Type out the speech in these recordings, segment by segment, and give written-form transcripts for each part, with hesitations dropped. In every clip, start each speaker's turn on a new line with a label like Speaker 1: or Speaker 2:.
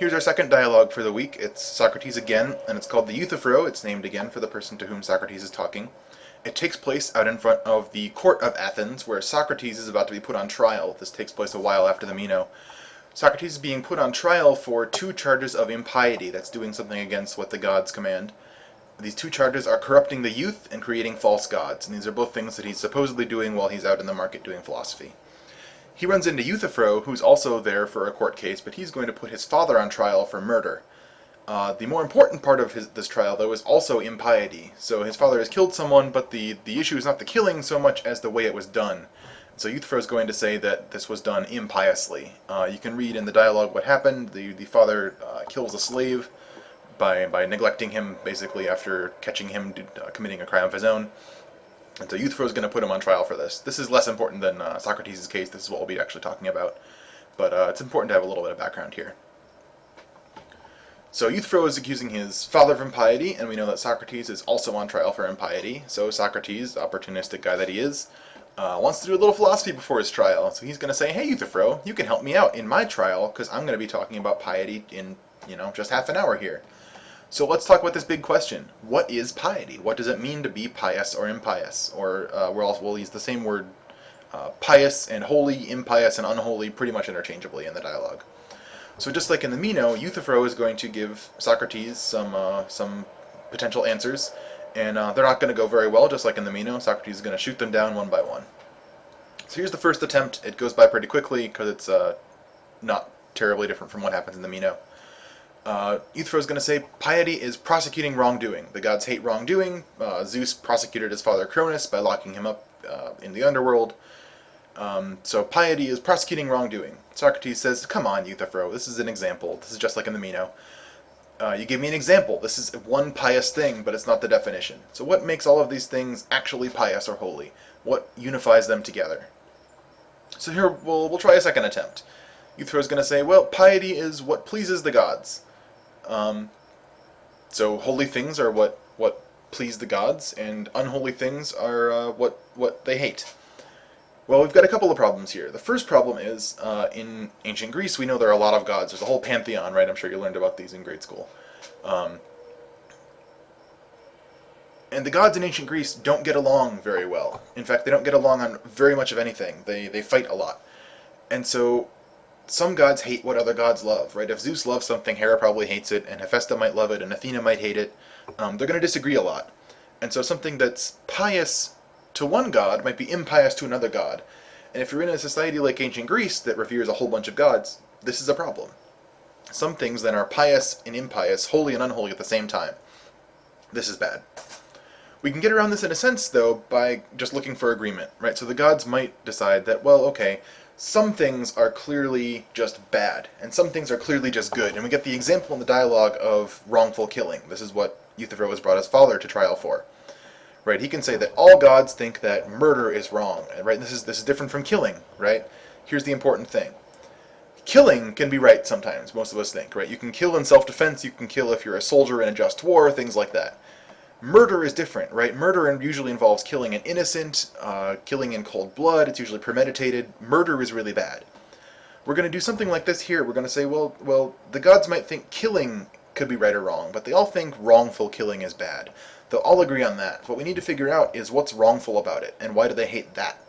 Speaker 1: Here's our second dialogue for the week. It's Socrates again, and it's called the Euthyphro. It's named again for the person to whom Socrates is talking. It takes place out in front of the court of Athens, where Socrates is about to be put on trial. This takes place a while after the Meno. Socrates is being put on trial for 2 charges of impiety. That's doing something against what the gods command. These 2 charges are corrupting the youth and creating false gods, and these are both things that he's supposedly doing while he's out in the market doing philosophy. He runs into Euthyphro, who's also there for a court case, but he's going to put his father on trial for murder. The more important part of this trial, though, is also impiety. So his father has killed someone, but the issue is not the killing so much as the way it was done. So Euthyphro is going to say that this was done impiously. You can read in the dialogue what happened. The father kills a slave by neglecting him, basically, after catching him committing a crime of his own. And so Euthyphro is going to put him on trial for this. This is less important than Socrates' case. This is what we'll be actually talking about. But it's important to have a little bit of background here. So Euthyphro is accusing his father of impiety, and we know that Socrates is also on trial for impiety. So Socrates, opportunistic guy that he is, wants to do a little philosophy before his trial. So he's going to say, hey Euthyphro, you can help me out in my trial, because I'm going to be talking about piety in, just half an hour here. So let's talk about this big question. What is piety? What does it mean to be pious or impious? Or we'll use the same word, pious and holy, impious and unholy, pretty much interchangeably in the dialogue. So just like in the Meno, Euthyphro is going to give Socrates some potential answers, and they're not going to go very well, just like in the Meno. Socrates is going to shoot them down one by one. So here's the first attempt. It goes by pretty quickly, because it's not terribly different from what happens in the Meno. Euthyphro is going to say, piety is prosecuting wrongdoing. The gods hate wrongdoing. Zeus prosecuted his father Cronus by locking him up in the underworld. So piety is prosecuting wrongdoing. Socrates says, come on, Euthyphro, this is an example. This is just like in the Meno. You give me an example. This is one pious thing, but it's not the definition. So what makes all of these things actually pious or holy? What unifies them together? So here, we'll try a second attempt. Euthyphro is going to say, well, piety is what pleases the gods. So holy things are what please the gods, and unholy things are what they hate. Well, we've got a couple of problems here. The first problem is, in ancient Greece, we know there are a lot of gods. There's a whole pantheon, right? I'm sure you learned about these in grade school. And the gods in ancient Greece don't get along very well. In fact, they don't get along on very much of anything. They fight a lot. And so some gods hate what other gods love, right? If Zeus loves something, Hera probably hates it, and Hephaestus might love it, and Athena might hate it. They're going to disagree a lot. And so something that's pious to one god might be impious to another god. And if you're in a society like ancient Greece that reveres a whole bunch of gods, this is a problem. Some things then are pious and impious, holy and unholy at the same time. This is bad. We can get around this in a sense, though, by just looking for agreement, right? So the gods might decide that, well, okay, some things are clearly just bad, and some things are clearly just good. And we get the example in the dialogue of wrongful killing. This is what Euthyphro has brought his father to trial for. Right, he can say that all gods think that murder is wrong, right? This is different from killing, right? Here's the important thing. Killing can be right sometimes, most of us think, right? You can kill in self-defense, you can kill if you're a soldier in a just war, things like that. Murder is different, right? Murder usually involves killing an innocent, killing in cold blood, it's usually premeditated. Murder is really bad. We're going to do something like this here. We're going to say, well, the gods might think killing could be right or wrong, but they all think wrongful killing is bad. They'll all agree on that. What we need to figure out is what's wrongful about it, and why do they hate that?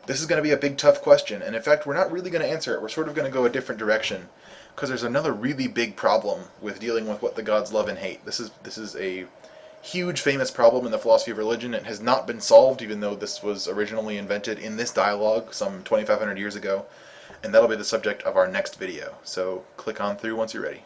Speaker 1: This is going to be a big, tough question, and in fact, we're not really going to answer it. We're sort of going to go a different direction, because there's another really big problem with dealing with what the gods love and hate. This is a huge, famous problem in the philosophy of religion. It has not been solved, even though this was originally invented in this dialogue some 2,500 years ago, and that'll be the subject of our next video. So click on through once you're ready.